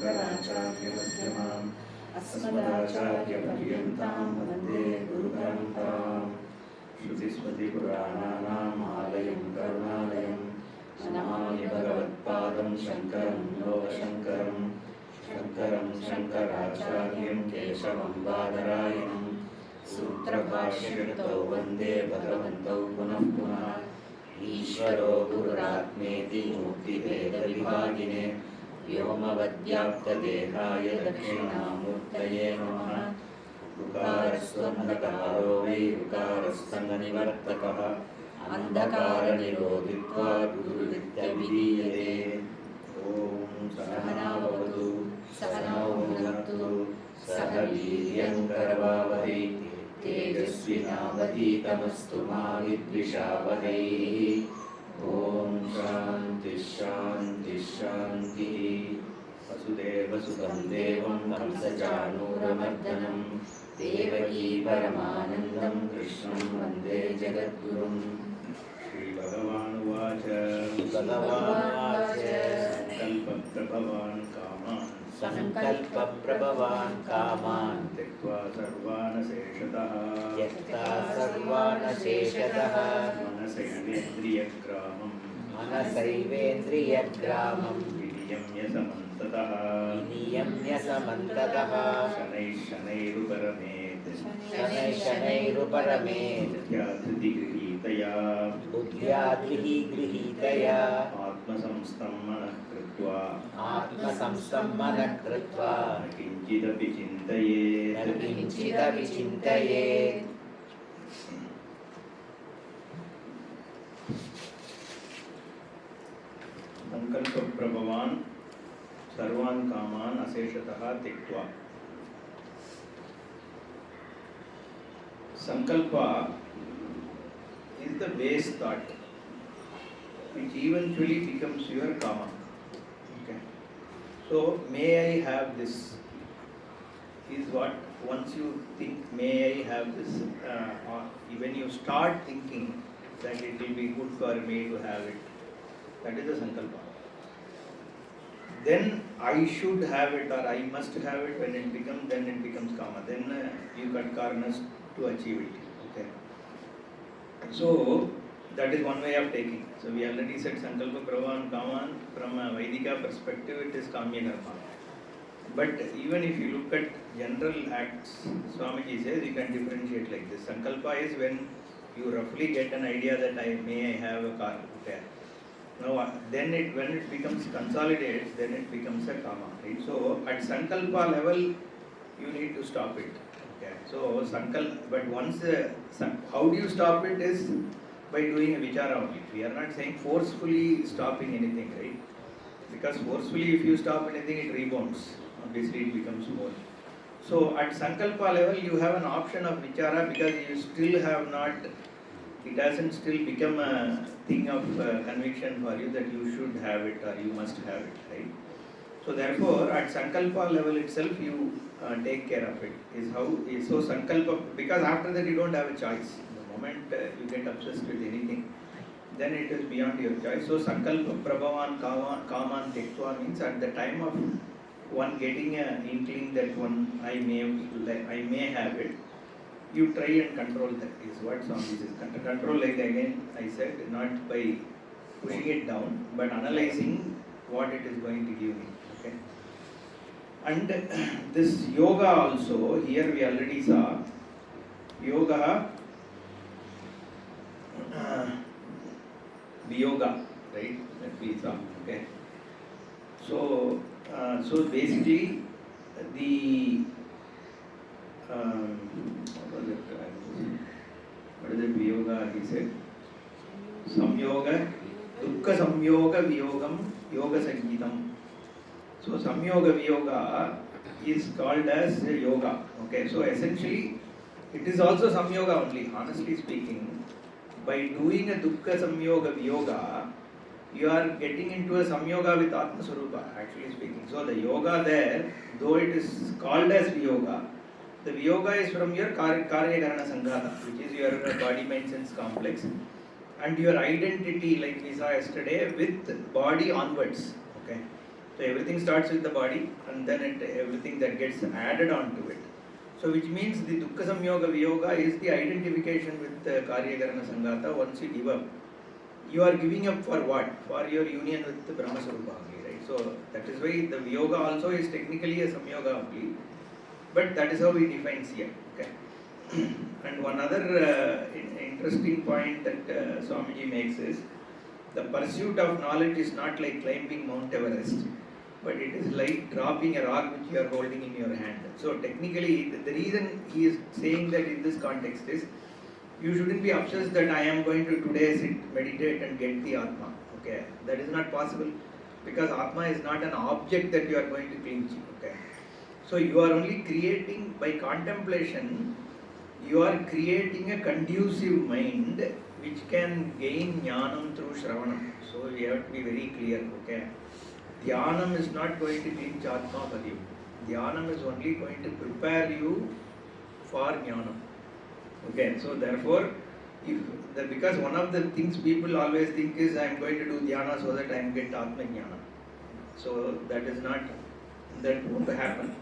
शङ्कराचार्यमध्यमाम् अस्मदाचार्यपर्यन्तां वन्दे गुरुपरम्पराम् श्रुतिस्मृतिपुराणानाम् आलयं करुणालयं नमामि भगवत्पादं शङ्करं लोकशङ्करं शङ्करं शङ्कराचार्यं केशवं बादरायणं सूत्रभाष्यकृतौ वन्दे भगवन्तौ पुनः पुनः ईश्वरो गुरुरात्मेति मूर्तिभेदविभागिने व्योमवद्व्याप्तदेहाय दक्षिणामूर्तये नमः उकारस्वन्धकारो वै उकारस्तङ्गनिवर्तकः अन्धकारनिरोधित्वात् गुरुविद्यविधीयते। ॐ सहना भवतु सहनौ भुनक्तु सह वीर्यं करवावहै तेजस्विनावधीतमस्तु मा विद्विषावहै। ॐ शान्ति शान्ति शान्तिः। वसुदेवसुतं देवं कंसचाणूरमर्दनं देवकी परमानन्दं कृष्णं वन्दे जगद्गुरुं। श्रीभगवानुवाच संकल्पप्रभवान् कामान् त्यक्त्वा सर्वानशेषतः मनसैवेन्द्रियग्रामं विनियम्य समन्ततः शनैः शनैरुपरमेत् बुद्ध्या धृतिः गृहीतया आत्मसंस्थं मनः कृत्वा न किञ्चिदपि चिन्तयेत्। संकल्पप्रभवान् सर्वान् कामान् अशेषतः त्यक्त्वा। Sankalpa is the base thought which eventually becomes your kama. Okay. So, may I have this is what once you think may I have this, when you start thinking that it will be good for me to have it, that is the sankalpa. Then I should have it or I must have it, when it becomes, then it becomes kama. Then you cut karmas to achieve it. Okay. So that is one way of taking. So we already said sankalpa pravan kaman from a Vedika perspective it is kamya karma. But even if you look at general acts, Swamiji says you can differentiate like this. Sankalpa is when you roughly get an idea that I have a car. Okay. Now then when it becomes consolidated, then it becomes a kama. Right? So at sankalpa level you need to stop it. Okay. So but once how do you stop it is by doing a vichara only. We are not saying forcefully stopping anything, right? Because forcefully if you stop anything it rebounds. Obviously it becomes more. So at sankalpa level you have an option of vichara because you still have not, it hasn't still become a thing of conviction for you that you should have it or you must have it, right? So therefore at sankalpa level itself you take care of it. So sankalpa, because after that you don't have a choice. The moment you get obsessed with anything, then it is beyond your choice. So sankalpa prabhavan kaman tektva means at the time of one getting an inkling that I may have it, you try and control that is what Swami says. Control, like again I said, not by pushing it down, but analyzing what it is going to give me. Okay. And this yoga also, here we already saw, yoga, viyoga, right, that we saw, okay. So basically the, what is it, viyoga, he said, samyoga, dukkha samyoga viyogam, yoga sangeetam. So samyoga viyoga is called as yoga. Okay, so essentially it is also samyoga only, honestly speaking. By doing a dukkha samyoga viyoga, you are getting into a samyoga with Atma Swarupa, actually speaking. So the yoga there, though it is called as viyoga, the viyoga is from your karya karana sanghata, which is your body mind sense complex, and your identity, like we saw yesterday, with body onwards. Okay. So everything starts with the body and then everything that gets added on to it. So which means the Dukkha Samyoga Viyoga is the identification with Karya Karana Sangata once you give up. You are giving up for what? For your union with the Brahma Sarupa only, right? So that is why the Viyoga also is technically a Samyoga only. But that is how we define here. Okay. And one other interesting point that Swamiji makes is the pursuit of knowledge is not like climbing Mount Everest, but it is like dropping a rock which you are holding in your hand. So technically, the reason he is saying that in this context is you shouldn't be obsessed that I am going to today sit, meditate and get the Atma. Okay, that is not possible because Atma is not an object that you are going to cling to. Okay. So you are only creating, by contemplation, you are creating a conducive mind which can gain jnanam through shravanam. So we have to be very clear, okay? Dhyanam is not going to clinch Atma for you. Dhyanam is only going to prepare you for jnanam. Okay, so therefore, because one of the things people always think is I am going to do dhyana so that I am get Atma jnana. So that is not, that won't happen.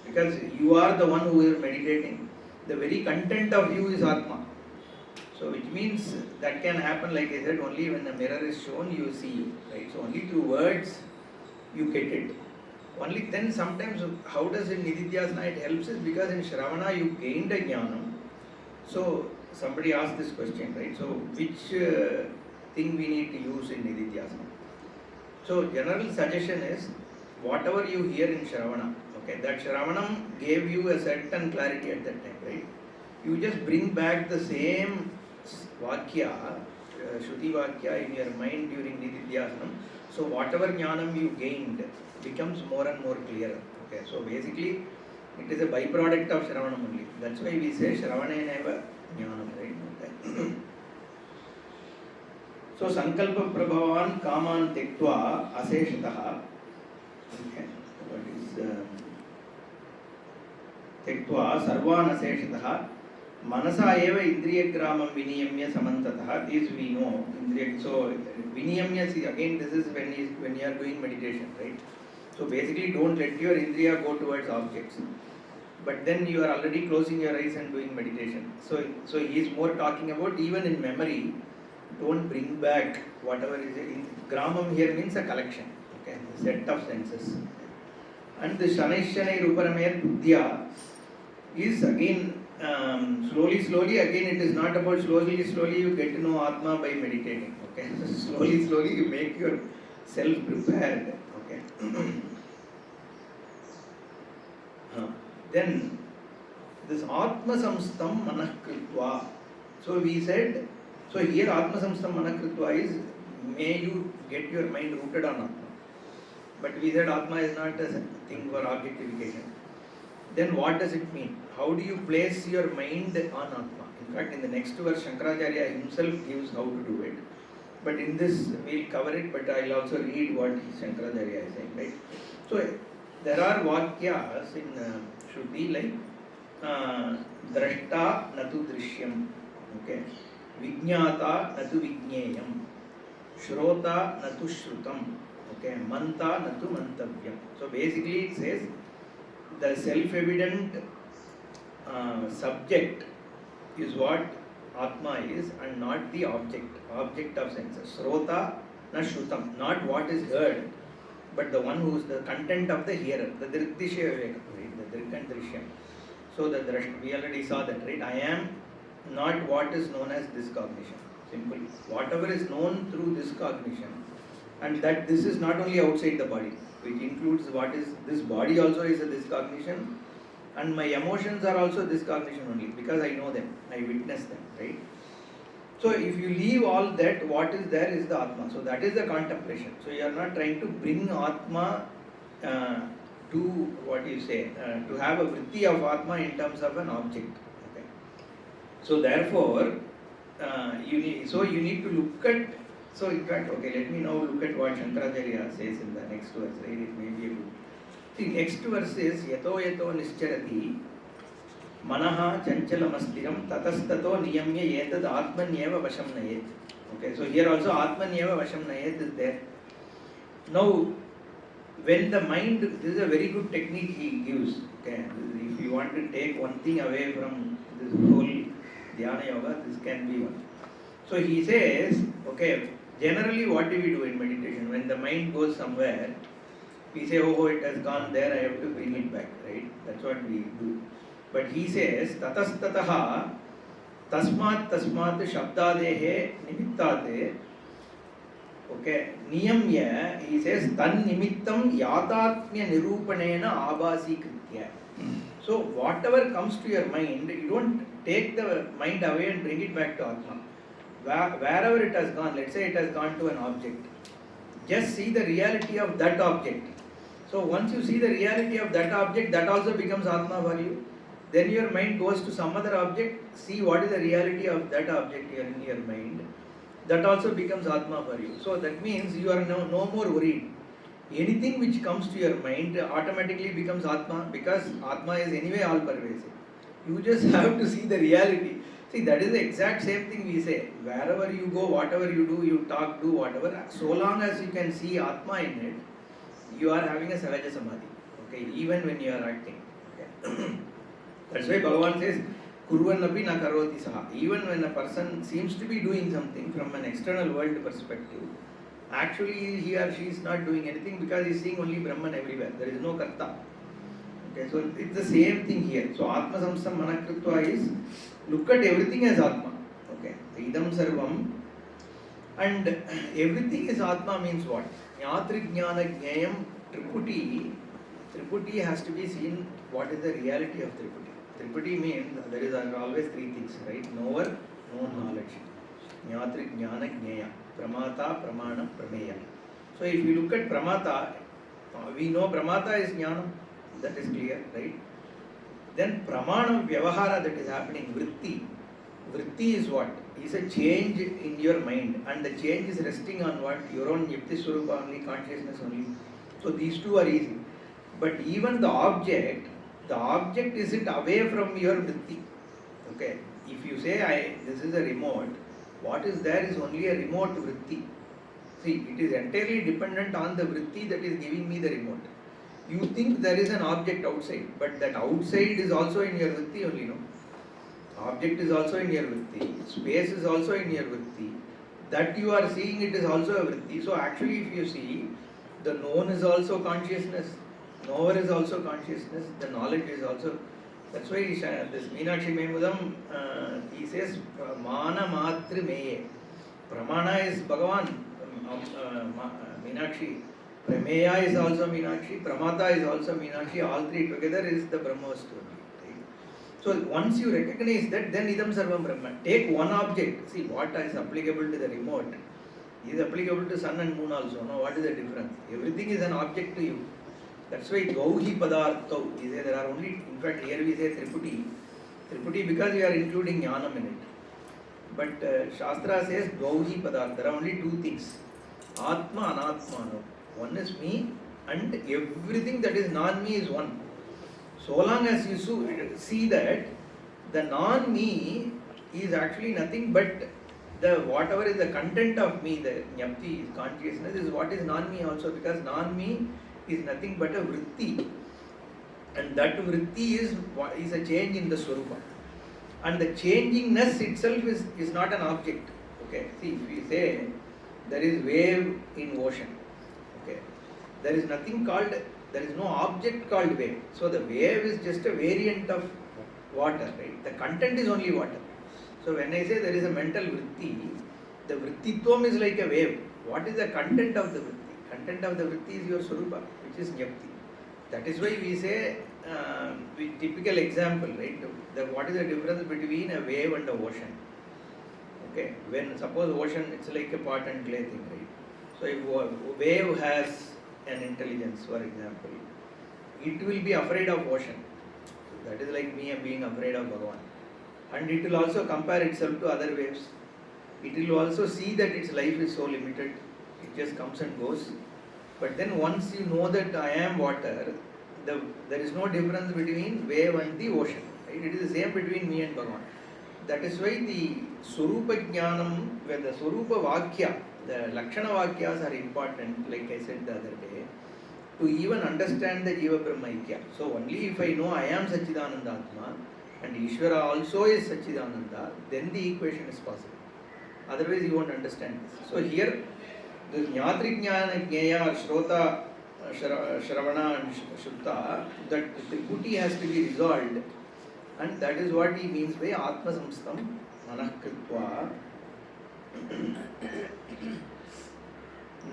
Because you are the one who is meditating. The very content of you is Atma. So which means that can happen, like I said, only when the mirror is shown you see you. Right? So only through words you get it. Only then sometimes how does in Nididhyasana it helps is because in Shravana you gained a jnanam. So somebody asked this question, right? So which thing we need to use in Nididhyasana? So general suggestion is whatever you hear in Shravana, okay, that Shravanam gave you a certain clarity at that time, right? You just bring back the same Vakya, Shruti Vakya in your mind during Nididhyasanam. So whatever jnanam you gained becomes more and more clearer. Okay, so basically it is a byproduct of Shravanam only. That's why we say Shravaneneva jnanam, right? Okay. So Sankalpa Prabhavan Kaman Tektva Aseshataha. Okay, what is Tektva Sarvan Aseshataha Manasa eva Indriya Gramam Viniyamya Samantataha. This we know. So Viniyamya, see again, this is when you are doing meditation, right? So basically don't let your Indriya go towards objects. But then you are already closing your eyes and doing meditation. So he is more talking about even in memory, don't bring back whatever is in Gramam here means a collection, okay, a set of senses. And the Shanaishanai Ruparamaya Buddhya is again slowly again it is not about slowly you get to know Atma by meditating, okay. Slowly you make yourself prepared, okay. Then this Atma Samstam Manakritva. So we said, so here Atma Samstam Manakritva is may you get your mind rooted on Atma. But we said Atma is not a thing for objectification. Then what does it mean? How do you place your mind on Atma? In fact, in the next verse, Shankaracharya himself gives how to do it. But in this, we'll cover it, but I'll also read what Shankaracharya is saying, right? So, there are Vakyas in Shruti like Drashta Natu Drishyam, okay? Vijñāta Natu Vijñēyam, Shrota Natu Shrutam, okay? Manta Natu Mantavyam. So, basically it says, the self-evident subject is what Atma is and not the object of senses. Srota na Shrutam, not what is heard, but the one who is the content of the hearer, the Drisya Viveka, right? The Drik and Drishyam. So we already saw that, right? I am not what is known as this cognition. Simple. Whatever is known through this cognition, and that this is not only outside the body, which includes what is this body also is a this cognition, and my emotions are also this cognition only because I know them, I witness them, right? So if you leave all that, what is there is the Atma. So that is the contemplation. So you are not trying to bring Atma to what you say, to have a vritti of Atma in terms of an object. Okay. So therefore, you need to look at. So in fact, okay, let me now look at what Shankaracharya says in the next verse, right? It may be a good. The next verse is Yato Nischarati Manaha Chanchalamasstiram Tatastato Niyamya Yetad Atmanyeva Vasham Nayet. Okay, so here also Atmanyeva Vasham Nayet is there. Now, when the mind, this is a very good technique he gives. Okay, if you want to take one thing away from this whole Dhyana yoga, this can be one. So he says, okay, generally what do we do in meditation? When the mind goes somewhere, we say, oh, it has gone there, I have to bring it back, right? That's what we do. But he says, tatastataha tasmat shabdadehe nimittate. Okay, niyamya, he says, tan nimittam yatatmya nirupanena abhasi kritya. So whatever comes to your mind, you don't take the mind away and bring it back to Atma. Wherever it has gone, let's say it has gone to an object, just see the reality of that object. So once you see the reality of that object, that also becomes Atma for you. Then your mind goes to some other object, see what is the reality of that object here in your mind. That also becomes Atma for you. So that means you are no more worried. Anything which comes to your mind automatically becomes Atma, because Atma is anyway all pervasive. You just have to see the reality. See, that is the exact same thing we say. Wherever you go, whatever you do, you talk, do whatever, so long as you can see Atma in it, you are having a Sahaja Samadhi. Okay, even when you are acting. Okay. That's why Bhagavan says, Kurvanapi na karoti saha. Even when a person seems to be doing something from an external world perspective, actually he or she is not doing anything, because he is seeing only Brahman everywhere. There is no Karta. Okay, so it's the same thing here. So Atma Samsam Manakritva is, look at everything as Atma. Okay, Idam Sarvam. And everything is Atma means what? Nyatri Jnana Jnayam Triputi has to be seen what is the reality of Triputi. Triputi means there is always three things, right? Knower, known knowledge. Nyatri Jnana Jnaya. Pramata, Pramana, Prameya. So if you look at Pramata, we know Pramata is Jnana. That is clear, right? Then Pramana Vyavahara, that is happening, Vritti. Vritti is what? Is a change in your mind, and the change is resting on what? Your own Nipti Swarupa only, consciousness only. So these two are easy. But even the object is it away from your Vritti. Okay, if you say, this is a remote, what is there is only a remote Vritti. See, it is entirely dependent on the Vritti that is giving me the remote. You think there is an object outside, but that outside is also in your Vritti only, no? Object is also in your Vritti, space is also in your Vritti, that you are seeing, it is also a Vritti. So actually if you see, the known is also consciousness, knower is also consciousness, the knowledge is also. That's why this Meenakshi Memudam, he says, Mana Matri Meye. Pramana is Bhagavan, Meenakshi. Prameya is also Meenakshi, Pramata is also Meenakshi, all three together is the Brahmastu. Right? So once you recognize that, then Idam Sarvam Brahma. Take one object, see what is applicable to the remote, is applicable to sun and moon also. No, what is the difference? Everything is an object to you. That's why Gauhi Padartho, we say there are only, in fact here we say Triputi. Triputi because we are including Jnanam in it. But Shastra says Gauhi Padartha, there are only two things. Atma, Anatma. One is me, and everything that is non-me is one. So long as you see that the non-me is actually nothing but the whatever is the content of me, the Jnapti, consciousness, is what is non-me also, because non-me is nothing but a vritti. And that vritti is a change in the Swarupa. And the changingness itself is not an object. Okay, see, if we say there is wave in ocean, there is nothing called, there is no object called wave. So the wave is just a variant of water, right? The content is only water. So when I say there is a mental vritti, the vrittitvam is like a wave. What is the content of the vritti? Content of the vritti is your Swarupa, which is Jnapti. That is why we say, typical example, right? What is the difference between a wave and an ocean? Okay, when suppose ocean, it's like a pot and clay thing, right? So if a wave has an intelligence, for example, it will be afraid of ocean. So that is like me being afraid of Bhagavan. And it will also compare itself to other waves. It will also see that its life is so limited. It just comes and goes. But then once you know that I am water, there is no difference between wave and the ocean. Right? It is the same between me and Bhagavan. That is why the Swarupa Jnanam, where the Swarupa Vakya, the Lakshana Vakyas are important, like I said the other day. to even understand the Jiva Brahma Ikya. So only if I know I am Satchidananda Atma and Ishvara also is Satchidananda, then the equation is possible. Otherwise you won't understand this. So here the Jnatri Jnana Jnaya or Shrota, Shravana and Shutta, that Trikuti has to be resolved, and that is what he means by Atma Samstam Manakritva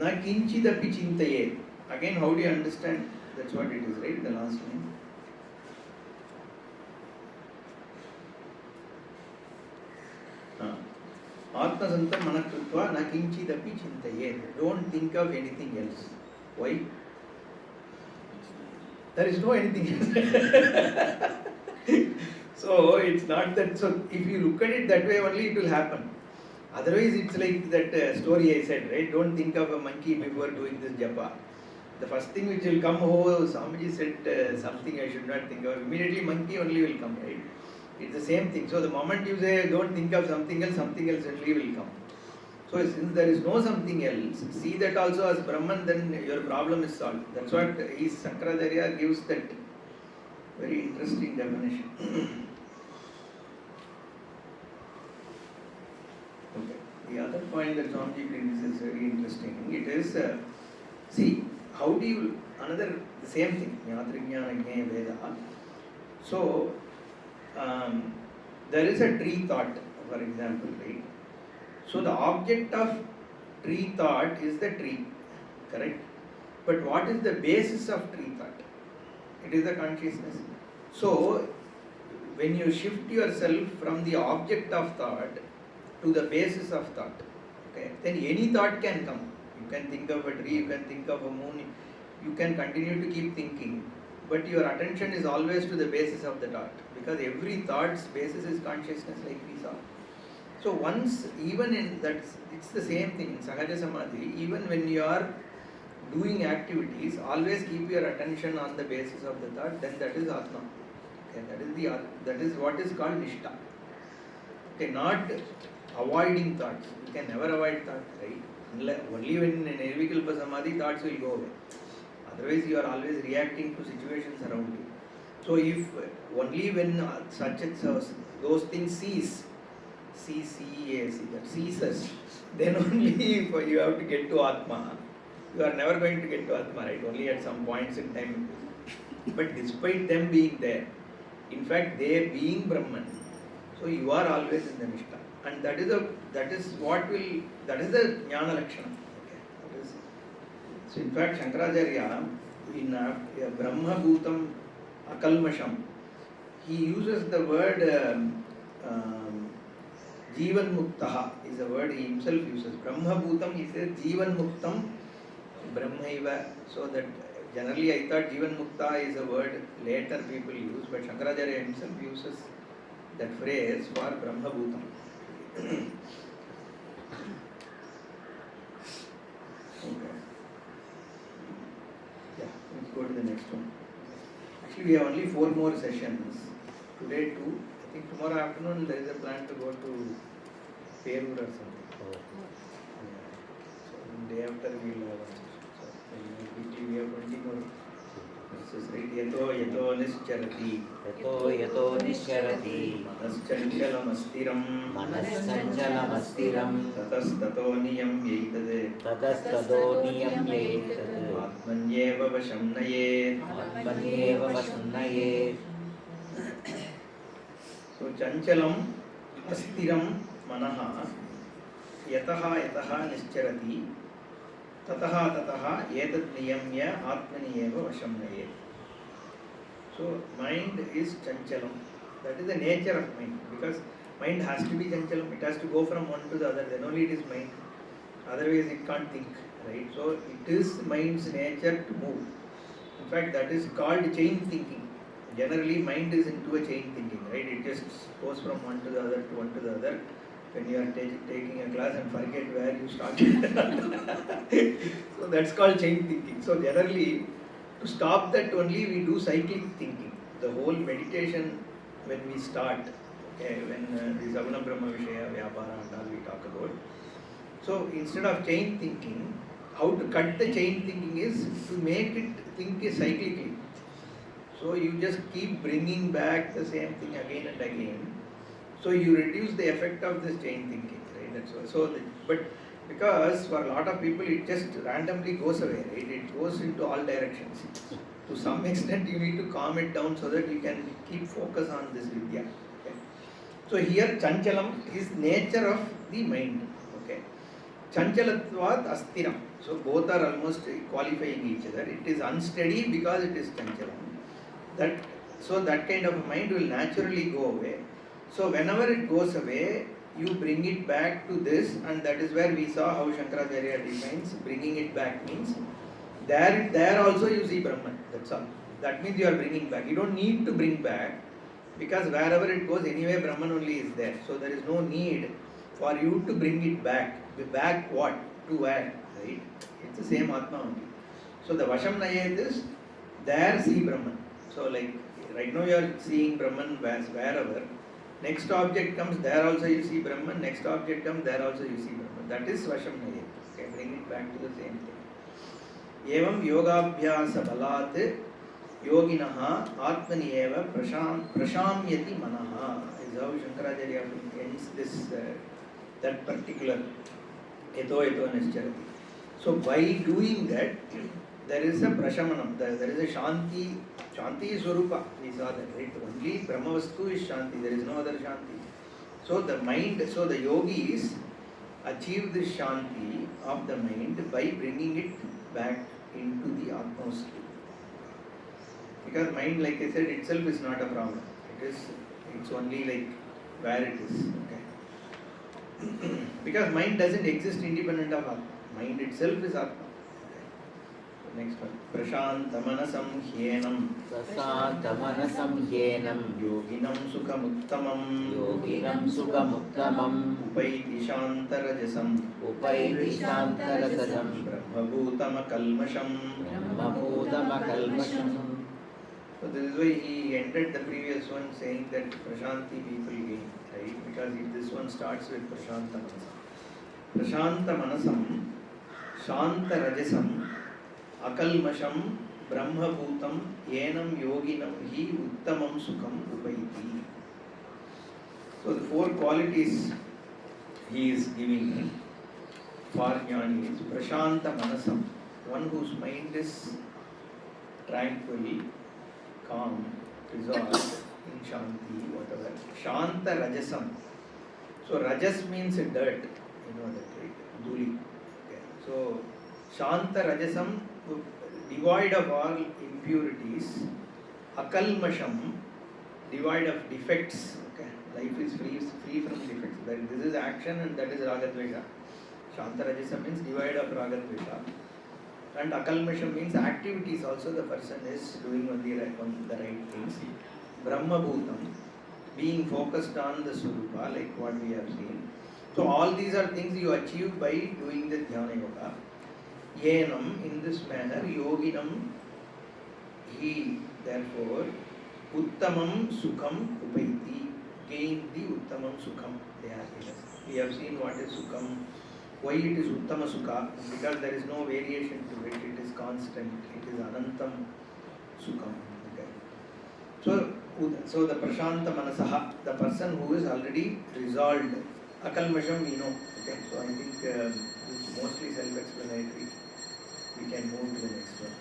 Na Kinchidapi Chintaye. Again, how do you understand? That's what it is, right? The last line. Atma Samstam Manakritva Na Kinchidapi Chintaye. Don't think of anything else. Why? There is no anything else. So it's not that. So if you look at it that way only, it will happen. Otherwise, it's like that story I said, right? Don't think of a monkey before doing this japa. The first thing which will come, oh, Swamiji said something I should not think of. Immediately, monkey only will come, right? It's the same thing. So the moment you say, don't think of something else only will come. So since there is no something else, see that also as Brahman, then your problem is solved. That's what Shankaracharya gives that very interesting definition. Okay. The other point that Swamiji brings is very interesting. It is, see, how do you, the same thing, Jnatri Jnana Jnaya Veda. So, there is a tree thought, for example, right? So the object of tree thought is the tree, correct? But what is the basis of tree thought? It is the consciousness. So when you shift yourself from the object of thought to the basis of thought, okay, then any thought can come. You can think of a tree, you can think of a moon, you can continue to keep thinking, but your attention is always to the basis of the thought, because every thought's basis is consciousness, like we saw. So once, even in that, it's the same thing in Sahaja Samadhi, even when you are doing activities, always keep your attention on the basis of the thought, then that is Atma. Okay, that is what is called Nishta. Okay, not avoiding thoughts. You can never avoid thoughts, right? Only when in Nirvikalpa Samadhi, thoughts will go away. Otherwise, you are always reacting to situations around you. So if only when those things cease, that ceases, then only you have to get to Atma. You are never going to get to Atma, right? Only at some points in time. But despite them being there, in fact, they being Brahman, so you are always in the Nishta. And that is the Jnana Lakshana. Okay. So in fact, Shankaracharya, in Brahma Bhutam Akalmasham, he uses the word Jivan Muktaha is a word he himself uses. Brahma Bhutam, he says Jivan Muktam Brahmaiva. So that generally I thought Jivan Mukta is a word later people use, but Shankaracharya himself uses that phrase for Brahma Bhutam. Okay. Yeah, let's go to the next one. Actually, we have only 4 more sessions. Today 2. I think tomorrow afternoon there is a plan to go to Perur or something. Yeah. So day after we will have one session. So we have 20 more. This is right. Yato nischarati. Yato nischarati. Manaschanchalamastiram. Manaschanchalamastiram. Tatastato niyam yeitade. Tatastato niyam yeitade. Atmanyeva vasham nayet. Atmanyeva vasham nayet. So chanchalam astiram manaha yataha nischarati. Tataha etat niyamya atmaniyeva vasham nayet. So mind is chanchalam. That is the nature of mind, because mind has to be chanchalam. It has to go from one to the other, then only it is mind. Otherwise it can't think, right? So it is mind's nature to move. In fact, that is called chain thinking. Generally mind is into a chain thinking, right? It just goes from one to the other to one to the other. When you are taking a class and forget where you started. So that's called chain thinking. So generally, to stop that only we do cyclic thinking. The whole meditation when we start, okay, when the Savana Brahma Vishaya, Vyapara and all we talk about. So instead of chain thinking, how to cut the chain thinking is to make it think cyclically. So you just keep bringing back the same thing again and again. So you reduce the effect of this chain thinking, right? That's why. But because for a lot of people it just randomly goes away, right? It goes into all directions. To some extent you need to calm it down so that you can keep focus on this vidya. Okay? So here chanchalam is nature of the mind. Okay? Chanchalatvat astiram. So both are almost qualifying each other. It is unsteady because it is chanchalam. That kind of a mind will naturally go away. So whenever it goes away, you bring it back to this, and that is where we saw how Shankaracharya defines bringing it back means there also you see Brahman. That's all. That means you are bringing back. You don't need to bring back because wherever it goes, anyway Brahman only is there. So there is no need for you to bring it back. Back what? To where? Right? It's the same Atma only. So the Vasham Nayet is there see Brahman. So like right now you are seeing Brahman wherever. Next object comes, there also you see Brahman. Next object comes, there also you see Brahman. That is Vasham Nayet. Okay, bring it back to the same thing. Evam yogabhyasa balat yoginaha atmani eva prashamyati manaha is how Shankaracharya ends this that particular eto nischarati. So by doing that, there is a prashamanam, there is a shanti is swarupa, we saw that, right? Only Brahmavastu is shanti, there is no other shanti. So the mind, so the yogis achieve this shanti of the mind by bringing it back into the atmosphere. Because mind, like I said, itself is not a problem. It's only like where it is. Okay. Because mind doesn't exist independent of Atma. Mind itself is Atma. Next one. Prashantamanasam hyenam. Prasantamanasam hyenam. Yoginam sukhamuttamam. Yoginam sukhamuttamam. Upaiti shantarajasam. Upaiti shantarajasam. Brahmabhutama kalmasham. Brahmabhutama kalmasham. So this is why he ended the previous one saying that Prashanti people gain, right? Because if this one starts with Prashantamanasam. Prashantamanasam, Shantarajasam, Akalmasham, Brahmabhutam, Yenam Yoginam, Hi Uttamam Sukham Upaiti. So the four qualities he is giving for Jnani is Prashanta Manasam, one whose mind is tranquil, calm, resolved, in Shanti, whatever. Shanta Rajasam. So Rajas means dirt, you know that, right? Dhuli. Okay. So Shanta Rajasam, devoid of all impurities. Akalmasham, devoid of defects. Okay. Life is free from defects. This is action and that is Ragadvesha. Shanta Rajasam means devoid of Ragadvesha. And akalmasham means activities also the person is doing only the right things. Brahmabhutam, being focused on the Swarupa, like what we have seen. So all these are things you achieve by doing the Dhyana Yoga. Yenam, in this manner, Yoginam, he therefore, Uttamam Sukham Upaiti, gain the Uttamam Sukham, the happiness. We have seen what is Sukham. Why it is Uttama Sukha? Because there is no variation to it, it is constant, it is Anantam Sukham. Okay. So the Prashanta Manasaha, the person who is already resolved, Akalmasham we know. Okay. So I think it's mostly self-explanatory. We can move to the next one.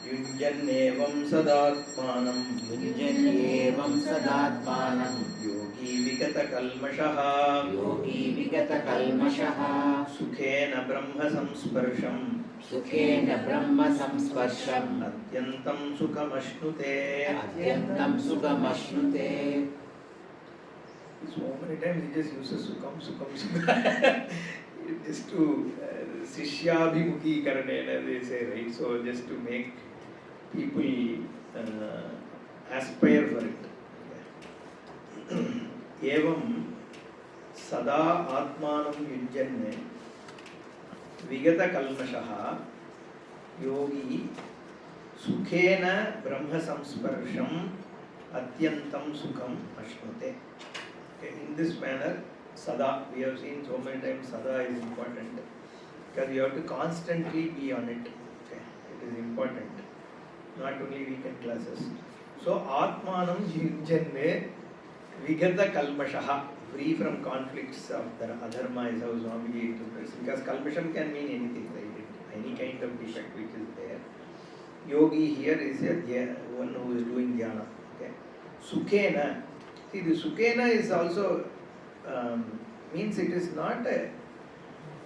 Yunjannevam sadatmanam. Yunjannevam sadatmanam. Yogi vigata kalmashaha. Yogi vigata kalmashaha. Sukhena brahma samsparsham. Sukhena brahma samsparsham. Atyantam sukhamashnute. Atyantam sukhamashnute. So many times he just uses sukham. Just to Sishyabhimukhi karanena they say, right? So just to make people aspire for it. Evam sada atmanam yujjanne vigata kalmashaha yogi sukhena brahma samsparsham atyantam sukham ashnute. Okay, in this manner, sada, we have seen so many times sada is important. because you have to constantly be on it. Okay, it is important. Not only weekend classes. So Atmanam Jinjane Vigata Kalmashaha, free from conflicts of the adharma is how Swamiji interprets. Because kalmasham can mean anything, right? Any kind of defect which is there. Yogi here is one who is doing dhyana. Okay. Sukhena. See, the Sukhena is also means it is not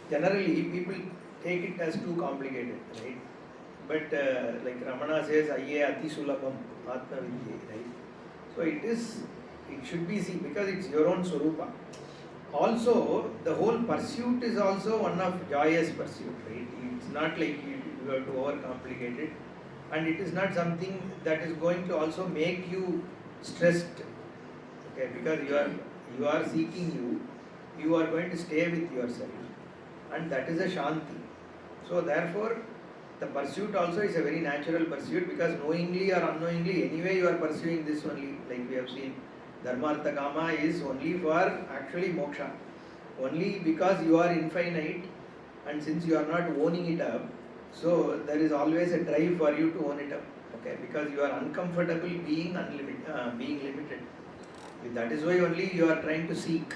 generally people take it as too complicated, right? But like Ramana says, Ayye Ati Sulabham Atma Vidya, right? So it should be seen because it's your own Swarupa. Also, the whole pursuit is also one of joyous pursuit, right? It's not like you have to overcomplicate it, and it is not something that is going to also make you stressed, okay? Because you are seeking you are going to stay with yourself, and that is a Shanti. So therefore, the pursuit also is a very natural pursuit because knowingly or unknowingly, anyway you are pursuing this only, like we have seen. Dharma Artha Kama is only for actually moksha. Only because you are infinite and since you are not owning it up, so there is always a drive for you to own it up. Okay, because you are uncomfortable being unlimited, being limited. That is why only you are trying to seek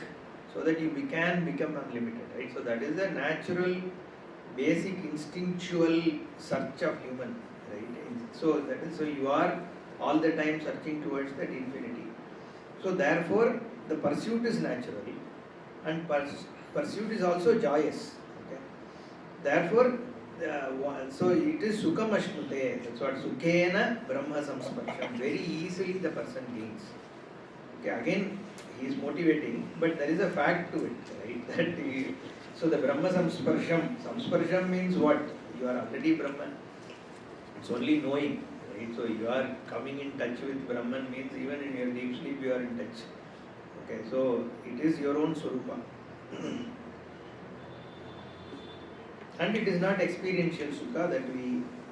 so that you can become unlimited, right? So that is the natural, basic, instinctual search of human, right? So you are all the time searching towards that infinity. So therefore, the pursuit is natural, and pursuit is also joyous. Okay. Therefore, so it is Sukham Ashnute. That's what Sukhena Brahma Samsparsham. Very easily the person gains. Okay. Again, he is motivating, but there is a fact to it, right? So the Brahma Samsparsham means what? You are already Brahman. It's only knowing. Right? So you are coming in touch with Brahman means even in your deep sleep you are in touch. Okay, so it is your own Swarupa. And it is not experiential Sukha that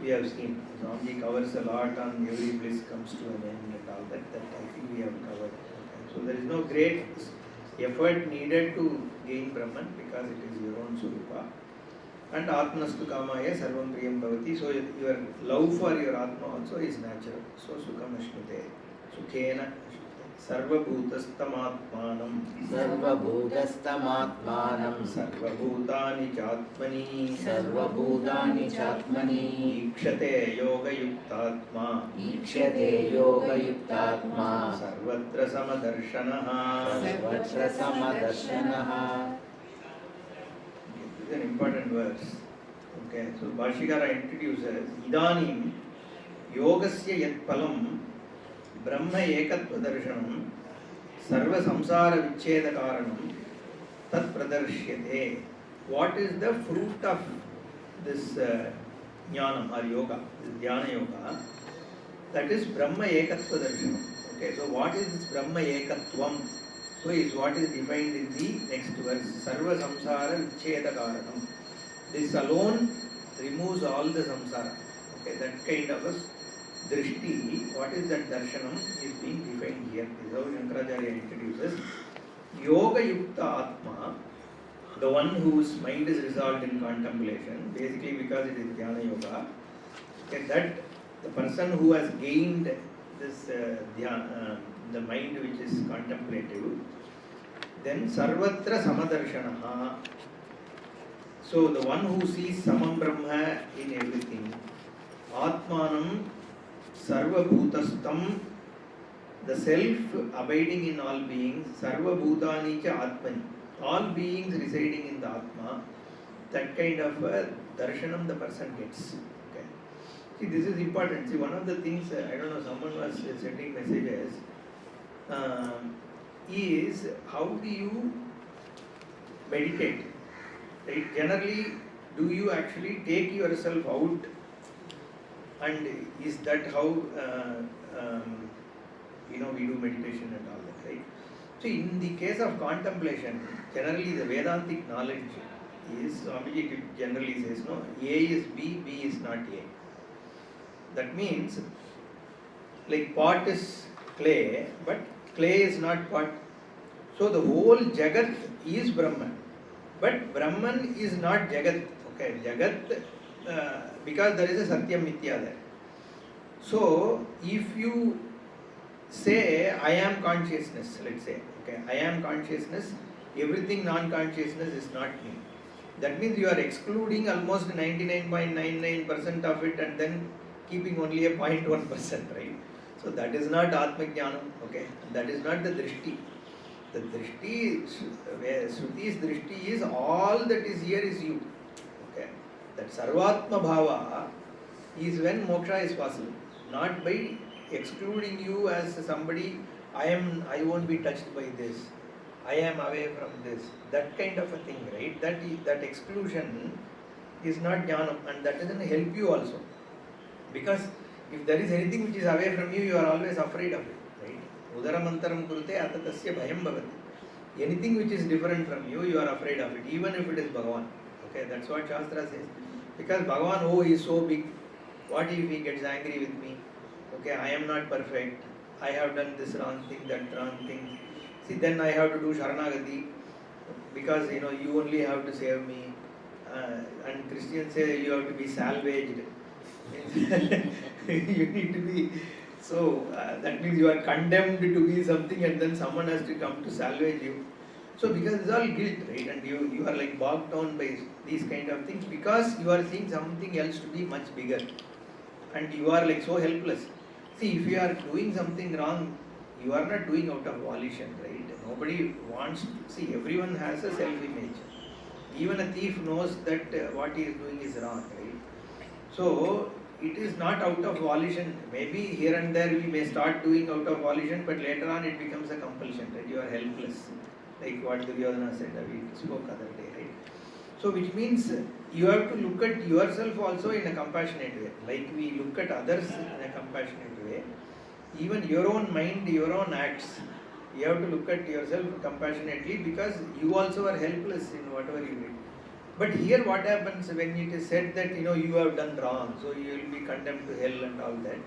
we have seen. Swamiji covers a lot on every bliss comes to an end and all that I think we have covered. Okay. So there is no great effort needed to gain Brahman because it is your own Swarupa. And Atmastu Kamaya Sarvam Priyam Bhavati. So your love for your Atma also is natural. So Sukham Ashnute. Sukhena Sarva Bhutastam Sarva Bhutani Chatmani Ikshate Yoga Yuktatma Sarvatra Samadarshanaha. This is an important verse. Okay, so Bhashikara introduces Idanim Yogasya Yat Palam Brahma Ekatva Darshanam Sarva Samsara Vicheda Karanam Tat Pradarshyate. What is the fruit of this jnanam or yoga, this dhyana yoga? That is Brahma Ekatva Darshanam. Okay, so what is this Brahma Ekatvam? So is what is defined in the next verse. Sarva samsara vicheda karanam. This alone removes all the samsara. Okay, that kind of a drishti, what is that darshanam is being defined here. This is how Shankaracharya introduces. Yoga yukta atma, the one whose mind is resolved in contemplation, basically because it is dhyana yoga. Okay, that the person who has gained this dhyana, the mind which is contemplative, then sarvatra samadarshanaha. So the one who sees samam brahma in everything, atmanam sarva bhutastam, the self abiding in all beings, sarva bhutani cha atmani, all beings residing in the atma, that kind of darshanam the person gets. Okay. See, this is important. See, one of the things, I don't know, someone was sending messages, is how do you meditate? Right? Generally, do you actually take yourself out, and is that how we do meditation and all that, right? So in the case of contemplation, generally the Vedantic knowledge is, Swamiji generally says, no, A is B, B is not A. That means, like pot is clay, but clay is not pot. So the whole Jagat is Brahman. But Brahman is not Jagat. Okay, Jagat, because there is a Satyam Mithya there. So, if you say, I am consciousness, let's say, okay, I am consciousness, everything non-consciousness is not me. That means you are excluding almost 99.99% of it and then keeping only a 0.1%, right? So that is not Atma Jnanam, okay? That is not the Drishti. The Drishti, where Sruti's Drishti is all that is here is you, okay? That Sarvatma Bhava is when moksha is possible, not by excluding you as somebody, I won't be touched by this, I am away from this, that kind of a thing, right? That exclusion is not jnanam, and that doesn't help you also. Because if there is anything which is away from you, you are always afraid of it, right? Udaramantaram kurute atatasya bhayam bhavati. Anything which is different from you, you are afraid of it, even if it is Bhagavan. Okay, that's what Shastra says. Because Bhagavan, oh, he is so big, what if he gets angry with me? Okay, I am not perfect, I have done this wrong thing, that wrong thing. See, then I have to do Sharanagati, because you only have to save me. And Christians say you have to be salvaged. You need to be, so that means you are condemned to be something and then someone has to come to salvage you. So because it's all guilt, right? And you are like bogged down by these kind of things because you are seeing something else to be much bigger. And you are like so helpless. See, if you are doing something wrong, you are not doing out of volition, right? Nobody wants, see, everyone has a self-image. Even a thief knows that what he is doing is wrong, right? So, it is not out of volition. Maybe here and there we may start doing out of volition, but later on it becomes a compulsion, right? You are helpless. Like what Duryodhana said, we spoke other day, right? So, which means you have to look at yourself also in a compassionate way. Like we look at others in a compassionate way. Even your own mind, your own acts, you have to look at yourself compassionately because you also are helpless in whatever you did. But here what happens when it is said that you have done wrong, so you will be condemned to hell and all that,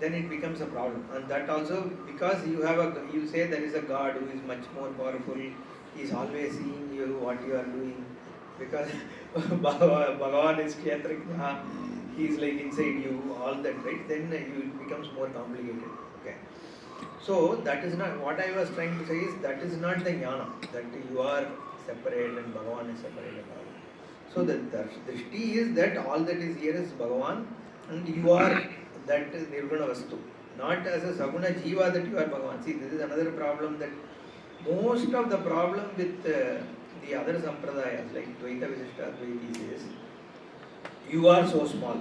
then it becomes a problem. And that also because you say there is a God who is much more powerful, he is always seeing you, what you are doing, because Bhagavan is Kshetrajna, he is like inside you, all that, right? Then it becomes more complicated. Okay. So that is not what I was trying to say is that is not the jnana, that you are separate and Bhagavan is separate and all. So the drishti is that all that is here is Bhagavan and you are that nirguna vastu, not as a saguna jiva that you are Bhagavan. See, this is another problem, that most of the problem with the other sampradayas like Dvaita Visishta Advaiti says, you are so small,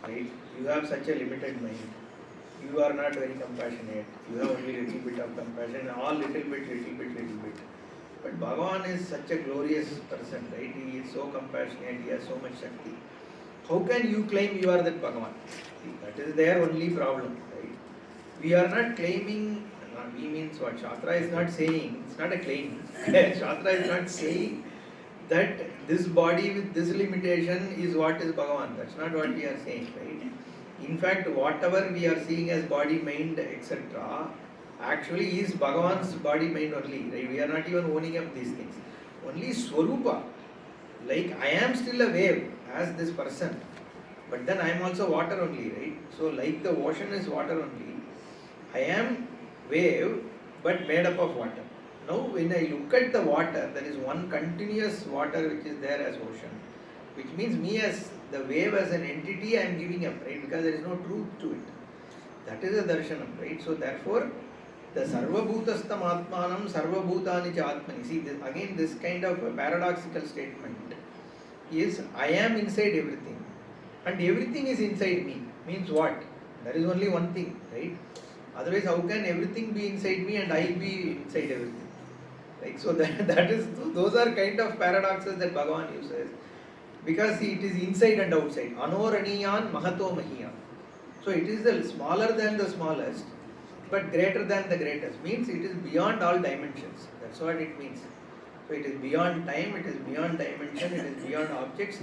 right? You have such a limited mind. You are not very compassionate. You have only little bit of compassion, all little bit. But Bhagavan is such a glorious person, right? He is so compassionate, he has so much Shakti. How can you claim you are that Bhagavan? See, that is their only problem, right? We are not claiming, we means what? Shastra is not saying, it's not a claim. Shastra is not saying that this body with this limitation is what is Bhagavan. That's not what we are saying, right? In fact, whatever we are seeing as body, mind, etc., actually is Bhagavan's body, mind only, right? We are not even owning up these things. Only Swarupa, like I am still a wave as this person, but then I am also water only, right? So like the ocean is water only, I am wave but made up of water. Now when I look at the water, there is one continuous water which is there as ocean, which means me as the wave as an entity I am giving up, right? Because there is no truth to it. That is a darshanam, right? So therefore, the sarvabhutastam atmanam sarvabhutani cha atmani. See, again this kind of a paradoxical statement is I am inside everything and everything is inside me. Means what? There is only one thing, right? Otherwise, how can everything be inside me and I be inside everything? Like, so that is, those are kind of paradoxes that Bhagavan uses. Because see, it is inside and outside. Anoraniyan mahato mahiyan. So it is the smaller than the smallest, but greater than the greatest. Means it is beyond all dimensions. That's what it means. So it is beyond time, it is beyond dimension, it is beyond objects.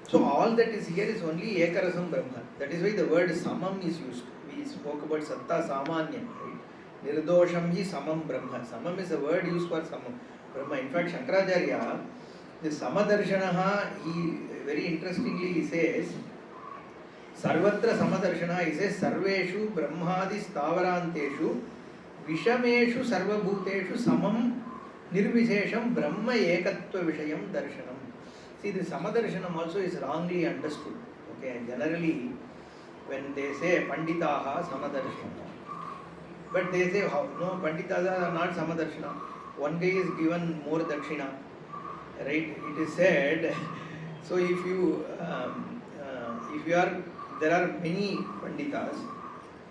So all that is here is only Ekarasam Brahma. That is why the word samam is used. We spoke about Satta Samanyam, right? Nirdosham hi samam Brahma. Samam is a word used for samam Brahma. In fact, Shankaracharya, the Samadarshanaha, very interestingly he says, Sarvatra Samadarshana, he says, Sarveshu Brahmadi Stavaranteshu Vishameshu Sarvabhuteshu Samam Nirvishesham Brahma Ekatva Vishayam Darshanam. See, the Samadarshanam also is wrongly understood. Okay, generally, when they say Panditaha Samadarshana, but they say, no, Panditas are not Samadarshana. One guy is given more Dakshina. Right? It is said, so if you are, there are many Panditas,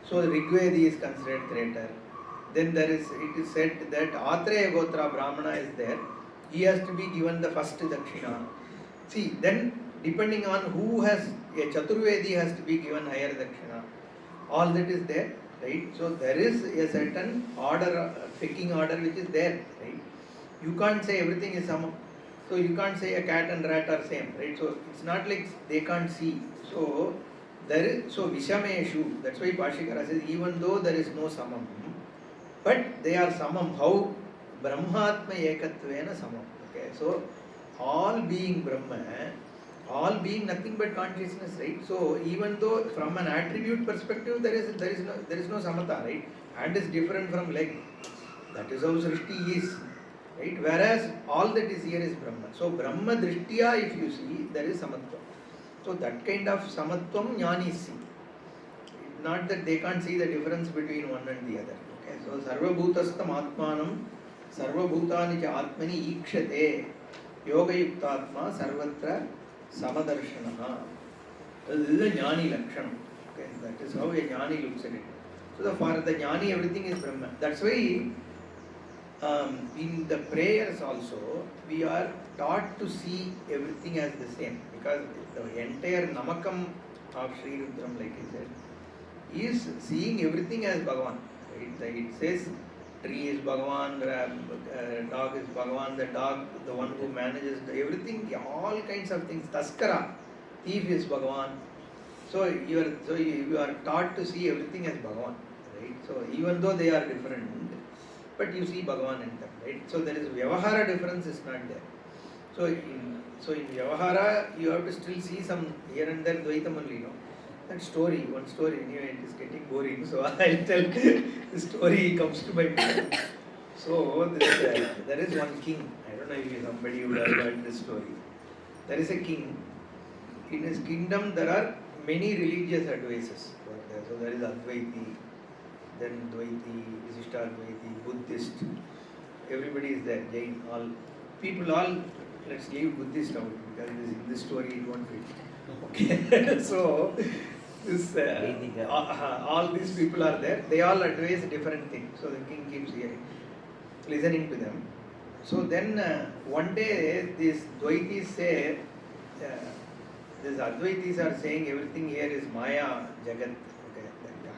so Rigvedi is considered greater. Then it is said that Atreya Gotra Brahmana is there, he has to be given the first Dakshina. See, then depending on who has, a Chaturvedi has to be given higher Dakshina. All that is there, right? So there is a certain order, pecking order which is there, right? You can't say everything is Samam. So you can't say a cat and rat are same, right? So it's not like they can't see. So there is, so Vishameshu, that's why Bhashikara says, even though there is no Samam, but they are Samam. How? Brahmatma Ekatvena Samam. Okay, so all being Brahma, all being nothing but consciousness, right? So even though from an attribute perspective there is no Samata, right? Hand is different from leg. That is how Srishti is. Right? Whereas all that is here is Brahma. So Brahma Drishtiya, if you see, there is Samatva. So that kind of Samatvam Jnanis see. Not that they can't see the difference between one and the other. Okay? So Sarvabhutastam Atmanam Sarvabhutani cha Atmani Ikshate Yoga Yuktatma Sarvatra Samadarshanaha. So this is a Jnani Lakshanam. Okay? That is how a Jnani looks at it. So for the Jnani everything is Brahma. That's why in the prayers also, we are taught to see everything as the same, because the entire Namakam of Sri Rudram, like I said, is seeing everything as Bhagavan. Right? It says tree is Bhagavan, dog is Bhagavan, the dog, the one who manages everything, all kinds of things. Taskara, thief is Bhagavan. So you are taught to see everything as Bhagavan. Right? So even though they are different, but you see Bhagavan in them, right? So there is Vyavahara difference is not there. So in Vyavahara, you have to still see some here and there Dvaitam only, no? That story, one story, anyway, it is getting boring, so I'll tell the story comes to my mind. So there is one king, I don't know if somebody would have heard this story. There is a king. In his kingdom, there are many religious advisors. So there is Advaiti, then Dvaiti, Visishtadvaiti, Buddhist, everybody is there, Jain, all. People all, let's leave Buddhist out because in this story it won't fit. Okay, so this, all these people are there, they all advise different things. So the king keeps listening to them. So then one day these Dvaitis say, these Advaitis are saying everything here is Maya, Jagat.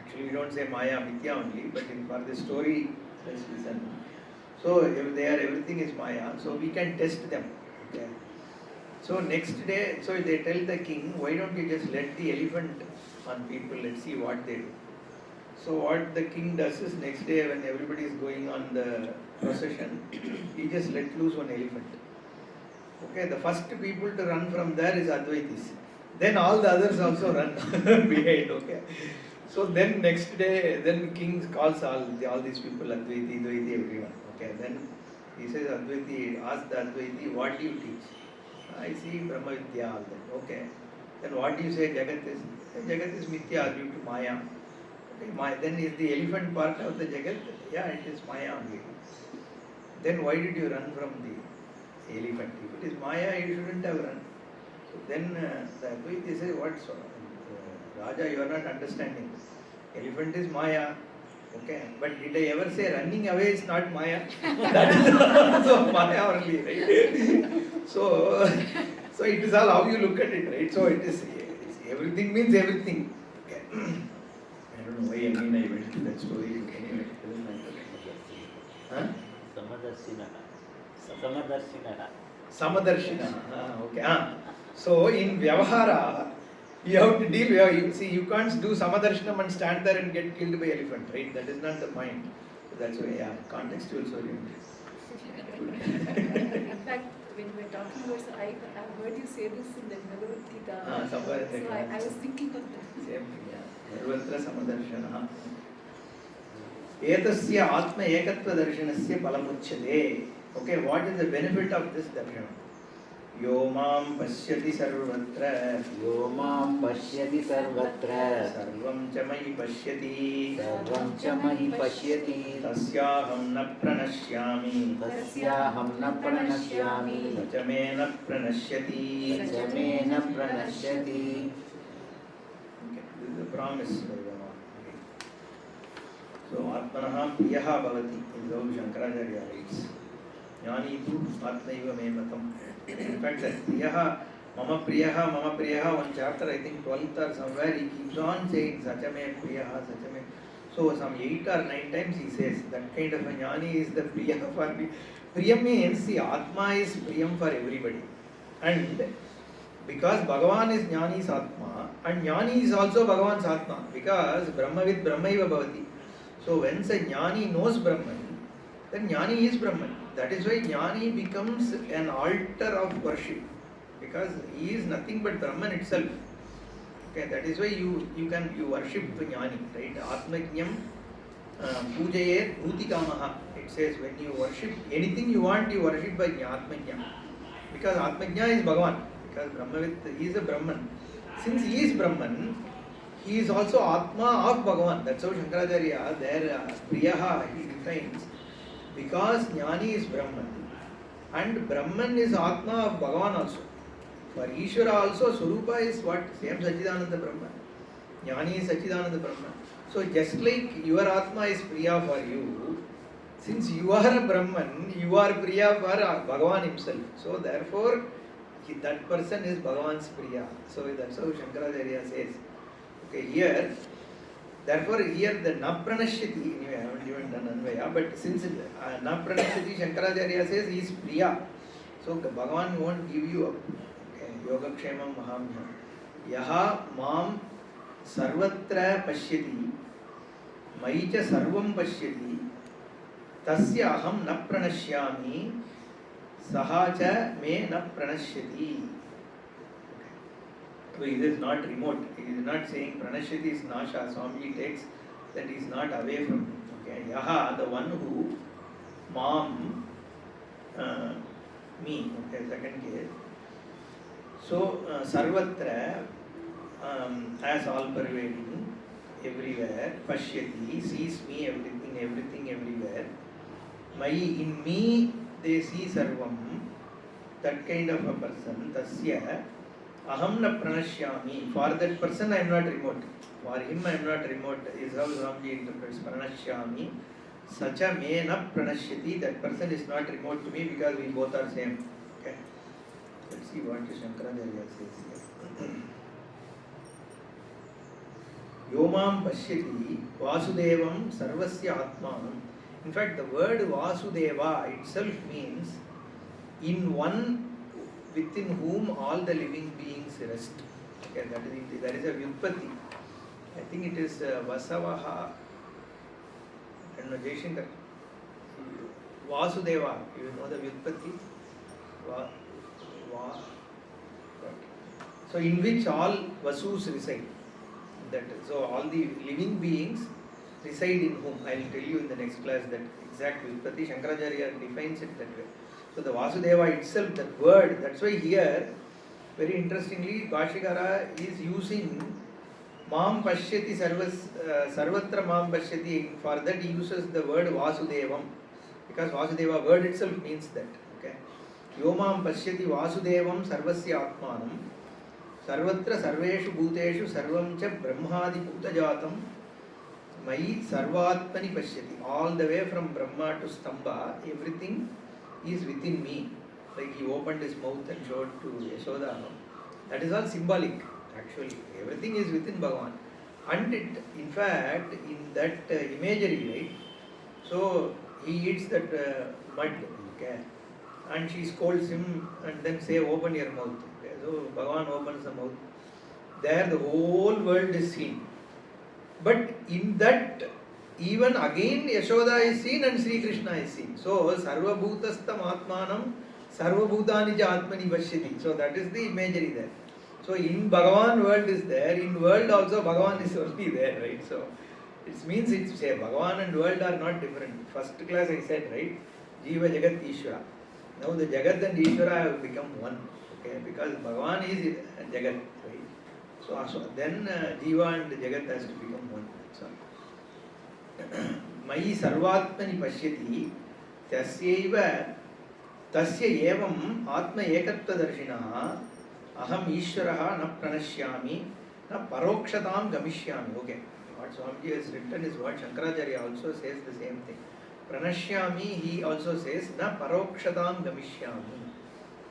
Actually, we don't say Maya, Mithya only, but for the story, let's listen. So, if everything is Maya, so we can test them. Okay. So, next day, so they tell the king, why don't you just let the elephant on people, let's see what they do. So, what the king does is, next day when everybody is going on the procession, he just let loose one elephant. Okay, the first people to run from there is Advaitis. Then all the others also run behind, okay. So then next day, then king calls all these people, Advaiti, Dvaiti, everyone. Okay, then he says, Advaiti, ask the Advaiti, what do you teach? I see Brahma Vidya, all that. Okay. Then what do you say Jagat is? Jagat is Mithya due to Maya. Okay, then is the elephant part of the Jagat? Yeah, it is Maya only. Then why did you run from the elephant? If it is Maya, you shouldn't have run. So then the Advaiti says, what so? Raja, you are not understanding. Elephant is Maya. Okay, but did I ever say running away is not Maya? That is also Maya only, right? So it is all how you look at it, right? So it is everything means everything. Okay. I don't know why again I went to that story. Anyway, it doesn't matter. Huh? Samadarshina. Okay. So in Vyavahara, you have to deal, see, you can't do Samadarshana and stand there and get killed by elephant, right? That is not the point. So that's why, contextual story. In fact, when you were talking about, so I heard you say this in the Bhagavad Gita. somewhere in the So I was thinking of that. Same thing, yeah. सर्वत्र समदर्शनः एतस्य आत्म एकत्व दर्शनस्य फलमुच्यते. Okay, what is the benefit of this darshan? यो मां पश्यति सर्वत्र यो मां पश्यति सर्वत्र सर्वं च मयि पश्यति सर्वं च मयि पश्यति तस्याहं न प्रणश्यामि तस्याहं न प्रणश्यामि न च मे न प्रणश्यति च मे न प्रणश्यति. This is a promise by Bhagavan. So आत्मनः प्रियः भवति is how Shankaracharya writes. ज्ञानी तु आत्मैव मे मतम्. In fact, that mama priyaha, one chapter, I think 12th or somewhere, he keeps on saying sachame priyaha, sachame. So some 8 or 9 times he says that kind of a jnani is the priya for me. Priyam means the atma is priyam for everybody. And because Bhagavan is jnani's atma and jnani is also Bhagavan's atma, because brahmavid brahmaiva bhavati. So once a jnani knows Brahman, then jnani is Brahman. That is why jnani becomes an altar of worship, because he is nothing but Brahman itself. Okay, that is why you worship jnani, right? Atmajnam pujayet bhutikamaha. It says when you worship anything you want, you worship by Atmajna. Because Atmajna is Bhagavan. Because Brahmavid, he is a Brahman. Since he is Brahman, he is also Atma of Bhagavan. That's how Shankaracharya, there Priyaha, he defines. Because Jnani is Brahman and Brahman is Atma of Bhagavan also. For Ishvara also, Swarupa is what? Same Sachidananda Brahman. Jnani is Sachidananda Brahman. So just like your Atma is Priya for you, since you are a Brahman, you are Priya for Bhagavan himself. So therefore, that person is Bhagavan's Priya. So that's how Shankaracharya says. Okay, here, therefore here the na pranashyati, anyway I haven't even done Anvaya, but since na pranashyati, Shankaracharya says he is Priya. So Bhagavan won't give you up. Okay, Yogakshemam Mahamyam. Yaha mam sarvatra pashyati, maicha sarvam pashyati, tasya aham na pranashyami, sahacha me na pranashyati. So it is not remote. It is not saying pranashyati is nasha. Swamiji takes that he is not away from him. Okay, yaha, the one who mam me. Okay, second case. So sarvatra as all pervading everywhere. Pashyati sees me everything everywhere. My in me they see sarvam. That kind of a person. Tasya aham na pranashyami. For that person I am not remote. For him I am not remote. Is how Swamiji interprets pranashyami. Sacha me na pranashyati. That person is not remote to me because we both are same. Okay. Let's see what Shankaracharya says here. Yomam pashyati vasudevam sarvasya atmanam. In fact, the word Vasudeva itself means in one within whom all the living beings rest. Okay, that is a Vyutpati. I think it is Vasavaha. I don't know, Jaishankar. Vasudeva, you know the Vyutpati? So in which all Vasus reside. So all the living beings reside in whom. I will tell you in the next class that exact Vyutpati. Shankaracharya defines it that way. So the Vasudeva itself, that word, that's why here, very interestingly, Bhashyakara is using Mam Pashyati Sarvatra Mam Pashyati. For that he uses the word Vasudevam. Because Vasudeva word itself means that. Okay. Yomam Pashyati Vasudevam Sarvasya Atmanam. Sarvatra Sarveshu Bhuteshu Sarvam Cha Brahmadi Bhutajatam. Mai Sarvatmani Pashyati. All the way from Brahma to Stambha, everything is within me. Like he opened his mouth and showed to Yashoda. That is all symbolic. Actually, everything is within Bhagavan. And it, in fact, in that imagery, right? So he eats that mud, okay, and she scolds him and then say, open your mouth. Okay? So Bhagavan opens the mouth. There the whole world is seen. But in that, even again Yashoda is seen and Sri Krishna is seen. So Sarva Bhutastam Atmanam Sarva Bhutani cha Atmani Pashyati. So that is the imagery there. So in Bhagavan world is there, in world also Bhagavan is only there, right? So it means it's say Bhagavan and world are not different. First class I said, right? Jiva Jagat Ishvara. Now the Jagat and Ishvara have become one. Okay, because Bhagavan is Jagat, right? So then Jiva and Jagat has to become one. So Mai Sarvatmani Pashyati Tasyaiva Tasya Evam Atma Ekatva Darshinaha Aham Ishvaraha Na Pranashyami Na Parokshatam Gamishyami. Okay, what Swamiji has written is what Shankaracharya also says the same thing. Pranashyami, he also says Na Parokshatam Gamishyami.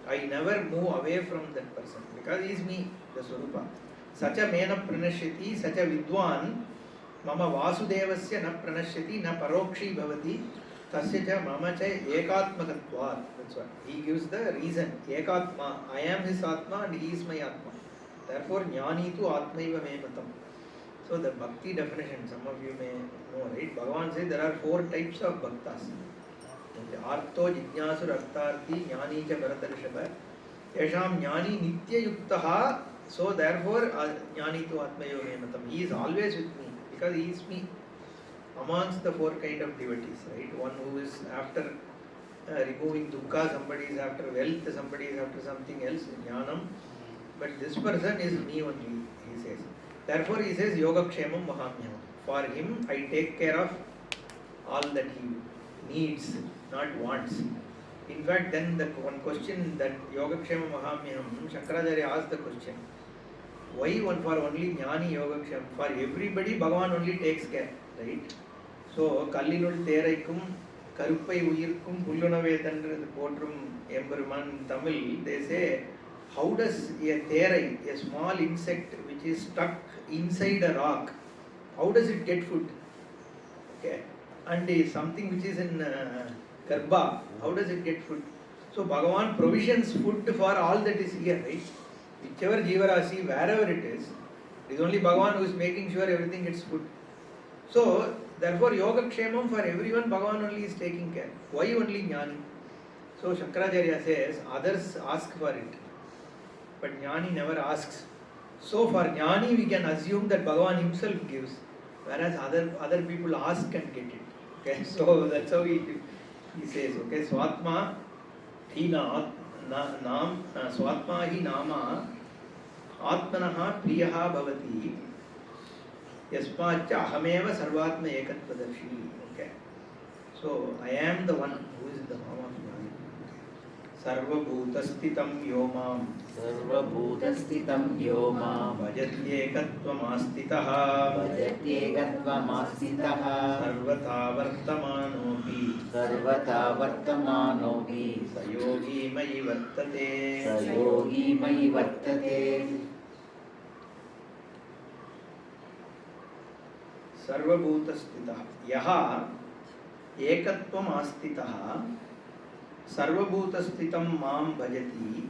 I never move away from that person because he is me, the Swarupa. Sacha mena pranashyati, sacha vidwan mama vasudevasya na pranashyati na parokshi bhavati tasya cha mama cha ekatmakatvat. That's what he gives the reason. Ekatma, I am his atma and he is my atma. Therefore jnani tu atmaiva me matam. So the bhakti definition, some of you may know, right? Bhagavan says there are 4 types of bhaktas. Artho jijnasu raktarthi jnani cha bharatarshava yasham jnani nitya yuktaha. So therefore jnani tu atmaiva me matam. He is always with me because he is me amongst the 4 kind of devotees, right? One who is after removing dukkha, somebody is after wealth, somebody is after something else, jnanam. But this person is me only, he says. Therefore he says yogakshemam mahamyam. For him I take care of all that he needs, not wants. In fact, then the one question that yogakshemam mahamyam, Shankaracharya asked the question, why one for only jnani yogakshemam? For everybody Bhagavan only takes care, right? So Kallinul Theraikum Karuppai Uyirkum Pullunave Thandru Potrum Emberuman Tamil, they say, how does a therai, a small insect which is stuck inside a rock, how does it get food? Okay, and something which is in Garbha, how does it get food? So Bhagavan provisions food for all that is here, right? Whichever Jivarasi, wherever it is only Bhagavan who is making sure everything gets food. So therefore Yogakshemam for everyone Bhagavan only is taking care. Why only Jnani? So Shankaracharya says others ask for it, but Jnani never asks. So for Jnani we can assume that Bhagavan himself gives, whereas other people ask and get it. Okay, so that's how he says. Okay, Swatma hi naam Swatma hi nama Atmanaha priyaha bhavati Yaspacha ahameva sarvatma ekatvadarshi. Okay, so I am the one who is the form of Jnani. Sarvabhutastitam yomam Sarvabhutastitam yoma Bhajatyekatvam Bhajatyekatvam Sarvata vartamanopi Sarvata vartamanopi Sayogi mayi vartate Sayogi mayi vartate. Sarvabhutastitah yaha ekatvam astitah Sarvabhutastitam mam bhajati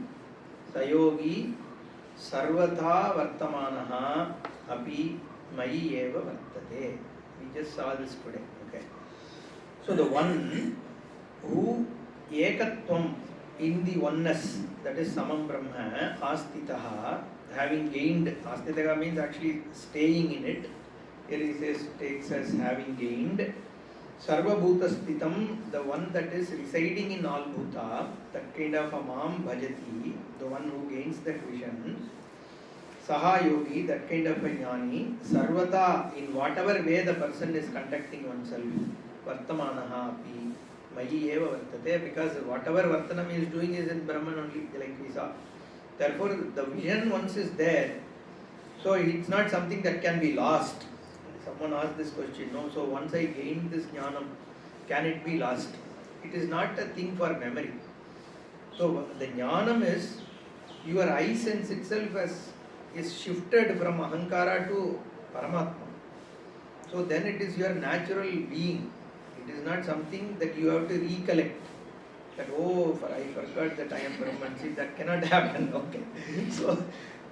Sayogi sarvata vartamanaha api mayi eva vartate. We just saw this today. Okay. So the one who ekatvam in the oneness, that is samam brahma, astitaha, having gained, astitaha means actually staying in it. Here he says, takes as having gained. Sarva Bhuta Stitam, the one that is residing in all Bhuta, that kind of a Mam Bhajati, the one who gains that vision. Saha Yogi, that kind of a Jnani. Sarvata, in whatever way the person is conducting oneself. Vartamanaha api Mayi eva vartate, because whatever Vartanam he is doing is in Brahman only, like we saw. Therefore, the vision once is there, so it's not something that can be lost. Someone asked this question, no, so once I gained this jnanam, can it be lost? It is not a thing for memory. So the jnanam is, your eye sense itself is shifted from ahankara to paramatma. So then it is your natural being. It is not something that you have to recollect. That, oh, I forgot that I am Brahman. See, that cannot happen. Okay. So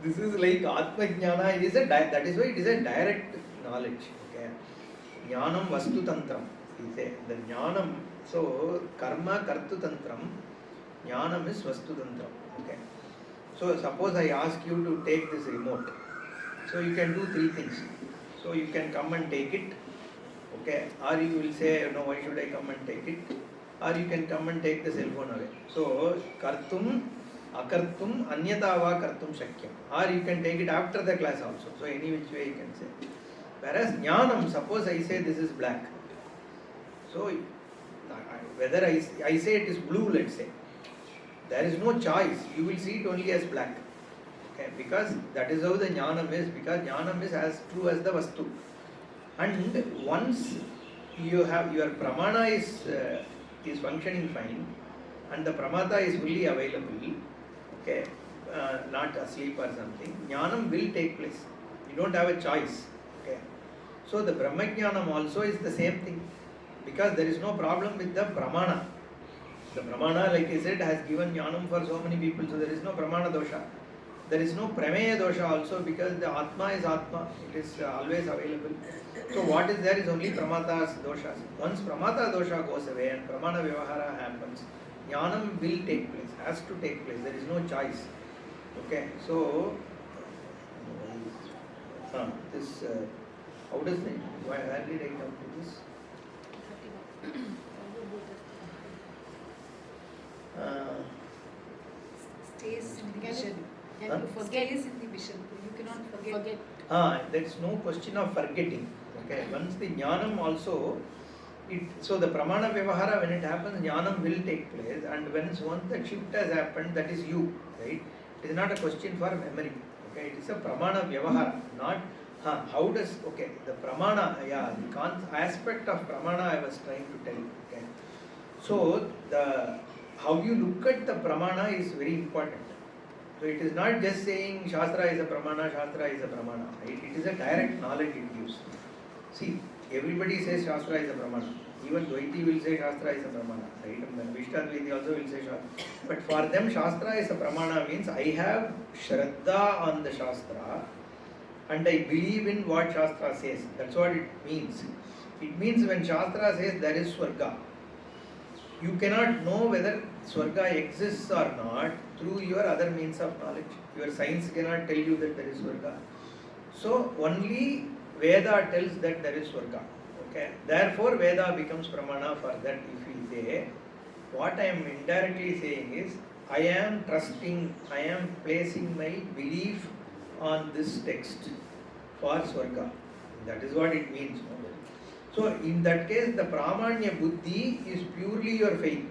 this is like Atma Jnana, that is why it is a direct knowledge. Okay. Jnanam Vastu Tantram. He said the Jnanam, so Karma Kartu Tantram, Jnanam is Vastutantram. Okay. So suppose I ask you to take this remote. So you can do three things. So you can come and take it. Okay. Or you will say, no, why should I come and take it? Or you can come and take the cell phone away. So kartum, akartum, anyata va kartum shakyam. Or you can take it after the class also. So any which way you can say. Whereas jnanam, suppose I say this is black. So whether I say it is blue, let's say, there is no choice. You will see it only as black. Okay, because that is how the jnanam is. Because jnanam is as true as the vastu. And once you have your pramana is functioning fine, and the pramata is fully available, okay, not asleep or something, jnanam will take place. You don't have a choice. Okay, so the brahmajnanam also is the same thing. Because there is no problem with the pramana. The pramana, like I said, has given jnanam for so many people, so there is no pramana dosha. There is no prameya dosha also because the atma is atma, it is always available. So what is there is only pramatas doshas. Once pramata dosha goes away and pramana vyavahara happens, jnanam will take place, has to take place, there is no choice. Okay, so this, how does it, where did I come to this? Stays in the vision. Can you forget? Stays in the vision. You cannot forget. There is no question of forgetting. Okay, once the jnanam also, so the pramana vyavahara, when it happens, jnanam will take place, and once the shift has happened, that is you, right? It is not a question for memory. Okay, it is a pramana vyavahara, not how does, okay, the pramana, the aspect of pramana I was trying to tell. Okay, so the how you look at the pramana is very important. So it is not just saying Shastra is a pramana, right? It is a direct knowledge it gives. See, everybody says Shastra is a pramana. Even Dvaiti will say Shastra is a pramana, right? And Vishtadvaiti also will say Shastra. But for them, Shastra is a pramana means I have Shraddha on the Shastra and I believe in what Shastra says. That's what it means. It means when Shastra says there is Swarga, you cannot know whether Swarga exists or not through your other means of knowledge. Your science cannot tell you that there is Swarga. So only Veda tells that there is Swarga. Okay. Therefore Veda becomes pramana for that. If we say, what I am indirectly saying is, I am trusting, I am placing my belief on this text for Swarga. That is what it means. So in that case, the pramanya buddhi is purely your faith.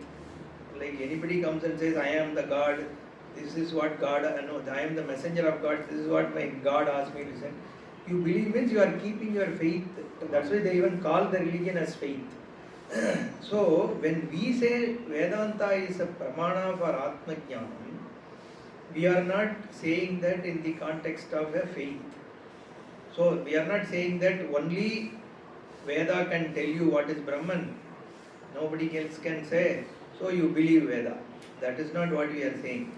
Like anybody comes and says, I am the God, this is what God, I am the messenger of God, this is what my God asked me to say. You believe means you are keeping your faith. That's why they even call the religion as faith. So when we say Vedanta is a pramana for Atma Jnanam, we are not saying that in the context of a faith. So we are not saying that only Veda can tell you what is Brahman. Nobody else can say, so you believe Veda. That is not what we are saying.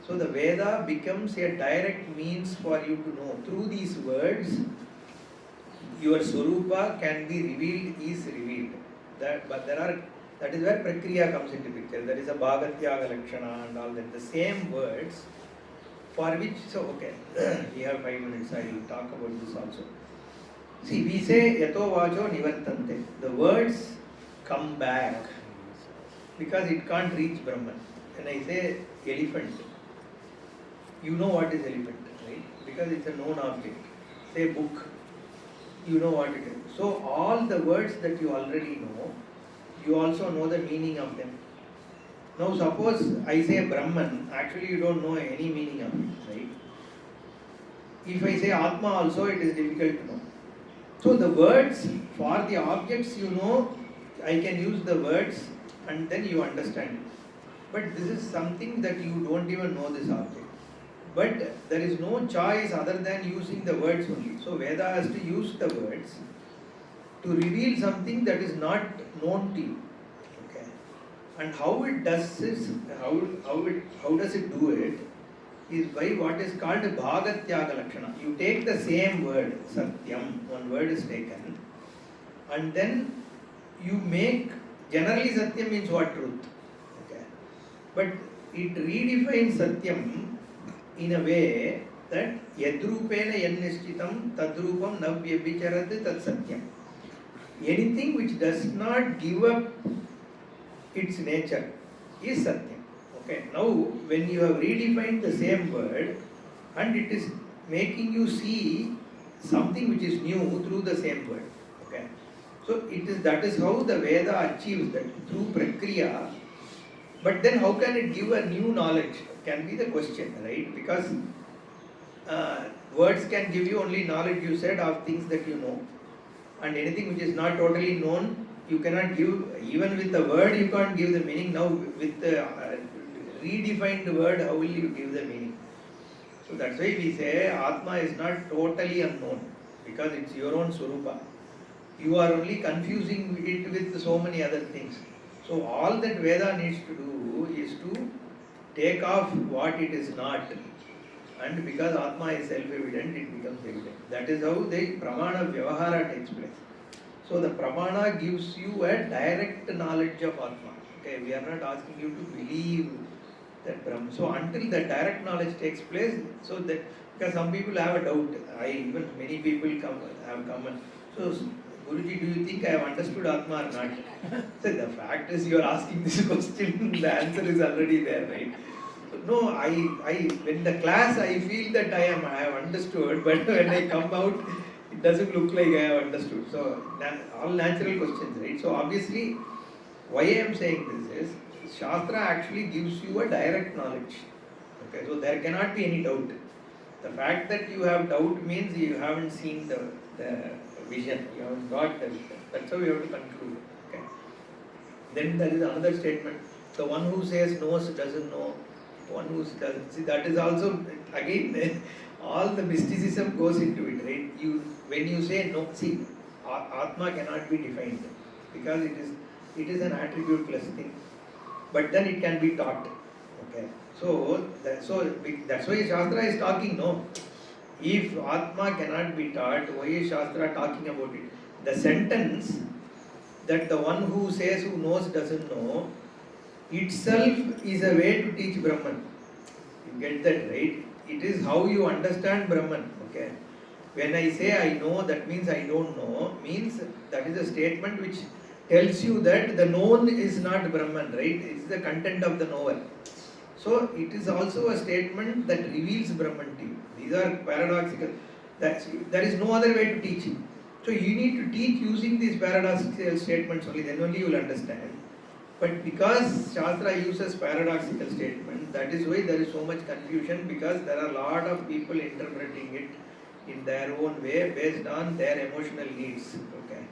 So the Veda becomes a direct means for you to know. Through these words, your Swarupa can be revealed, is revealed. That is where Prakriya comes into picture. There is a Bhagatyaga Lakshana and all that. The same words for which, so okay, we have 5 minutes, I will talk about this also. See, we say yato vacho nivartante. The words come back because it can't reach Brahman. When I say elephant, you know what is elephant, right? Because it's a known object. Say book, you know what it is. So all the words that you already know, you also know the meaning of them. Now suppose I say Brahman, actually you don't know any meaning of it, right? If I say Atma also, it is difficult to know. So the words, for the objects you know, I can use the words and then you understand it. But this is something that you don't even know this object. But there is no choice other than using the words only. So Veda has to use the words to reveal something that is not known to you. Okay. And how it does this, how does it do it, is by what is called Bhagatyaga Lakshana. You take the same word, Satyam, one word is taken, and then you make, generally Satyam means what? Truth. Okay. But it redefines Satyam in a way that Yadrupena Yannischitam Tadrupam Navyabhicharat Tat Satyam. Anything which does not give up its nature is Satyam. Okay. Now, when you have redefined the same word and it is making you see something which is new through the same word. Okay. So that is how the Veda achieves that through Prakriya. But then how can it give a new knowledge? Can be the question, right? Because words can give you only knowledge, you said, of things that you know. And anything which is not totally known, you cannot give, even with the word you can't give the meaning. Now with the redefined word, how will you give the meaning? So that's why we say Atma is not totally unknown, because it's your own Swarupa. You are only confusing it with so many other things. So all that Veda needs to do is to take off what it is not. And because Atma is self-evident, it becomes evident. That is how the Pramana Vyavahara takes place. So the Pramana gives you a direct knowledge of Atma. Okay, we are not asking you to believe that Brahma. So until the direct knowledge takes place, so that, because some people have a doubt, even many people have come and, so Guruji, do you think I have understood Atma or not? So the fact is you are asking this question, the answer is already there, right? So no, when the class I feel that I have understood, but when I come out, it doesn't look like I have understood. So all natural questions, right? So obviously, why I am saying this is, Shastra actually gives you a direct knowledge. Okay, so there cannot be any doubt. The fact that you have doubt means you haven't seen the vision, you haven't got the vision. That's how you have to conclude. Okay. Then there is another statement. The one who says knows doesn't know. One who doesn't. See, that is also, again, all the mysticism goes into it, right? When you say no, see, Atma cannot be defined because it is an attribute-less thing. But then it can be taught. Okay. So that's why Shastra is talking, no. If Atma cannot be taught, why is Shastra talking about it? The sentence that the one who says who knows doesn't know itself is a way to teach Brahman. You get that, right? It is how you understand Brahman. Okay. When I say I know, that means I don't know, means that is a statement which tells you that the known is not Brahman, right? It's the content of the knower. So it is also a statement that reveals Brahman to you. These are paradoxical. There is no other way to teach it. So you need to teach using these paradoxical statements only, then only you will understand. But because Shastra uses paradoxical statements, that is why there is so much confusion, because there are a lot of people interpreting it in their own way based on their emotional needs. Okay.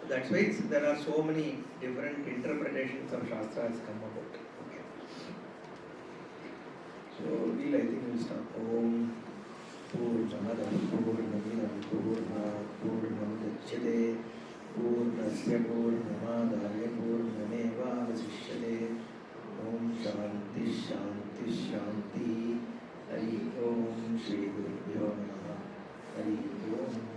So that's why there are so many different interpretations of Shastra has come about. Okay. So I think we'll start. Om Purnamada Purnamidam Purnam Dachyate Purnasya Purnamadaya Purnameva Vasishyate. Om Shanti Shanti Shanti. Hari Om Shri Gurubhyo Namaha. Hari Om.